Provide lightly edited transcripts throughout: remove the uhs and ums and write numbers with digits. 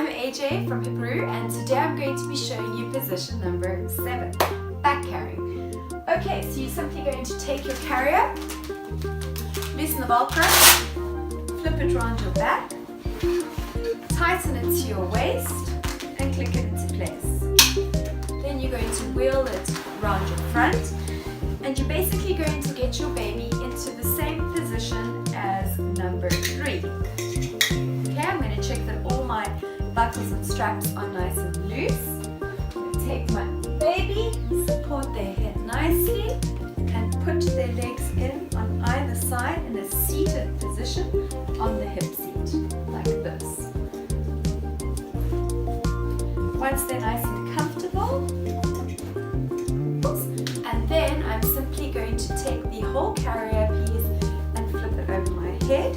I'm AJ from Hipporoo, and today I'm going to be showing you position number 7, back carrying. Okay, so you're simply going to take your carrier, loosen the Velcro, flip it around your back, tighten it to your waist, and click it into place. Then you're going to wheel it around your front, and you're basically going to get your baby into the same position as number 3. Okay, I'm going to check that all my buckles and straps are nice and loose. I'm going to take my baby, support their head nicely, and put their legs in on either side in a seated position on the hip seat, like this. Once they're nice and comfortable, and then I'm simply going to take the whole carrier piece and flip it over my head.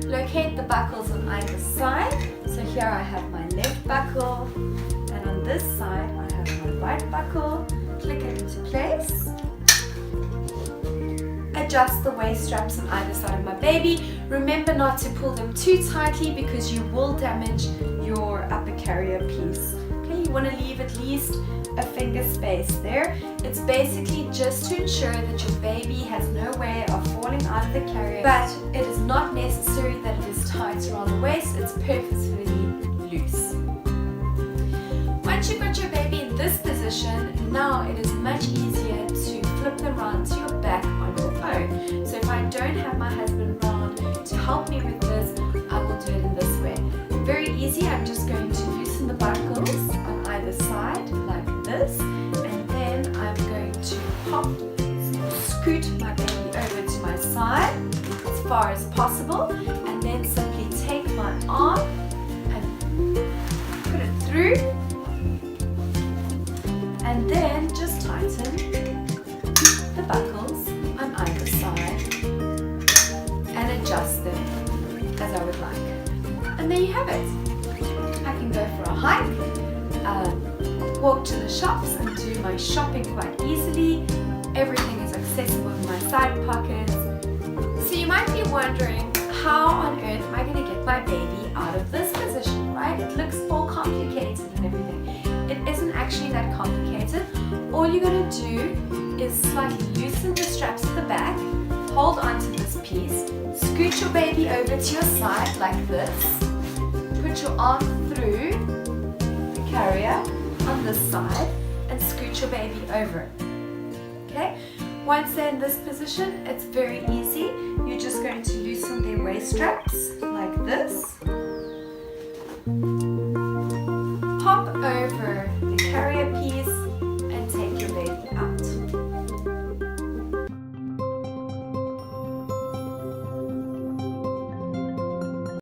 Locate the buckles on either side. So here I have my left buckle, and on this side I have my right buckle. Click it into place. Adjust the waist straps on either side of my baby. Remember not to pull them too tightly because you will damage your upper carrier piece. Okay, you want to leave at least a finger space there. It's basically just to ensure that your baby has no way of falling out of the carrier, but it is not necessary that it is tight around the waist. It's purposefully loose. Once you've got your baby in this position, now it is much easier to flip them around to your back on your own. So if I don't have my husband around to help me with this, I will do it in this way. Very easy. I'm just going to loosen the buckles on either side like this, and then I'm going to scoot my baby over to my side as far as possible, and then simply take my arm and put it through, and then just tighten the buckles on either side and adjust them as I would like. And there you have it. I can go for a hike, walk to the shops and do my shopping quite easily. Everything is accessible in my side pockets. So you might be wondering, how on earth am I going to get my baby out of this position, right? It looks all complicated and everything. It isn't actually that complicated. All you're going to do is slightly loosen the straps at the back, hold onto this piece, scoot your baby over to your side like this, put your arm through the carrier on this side and scoot your baby over. Okay? Once they're in this position, it's very easy. You're just going to loosen their waist straps like this.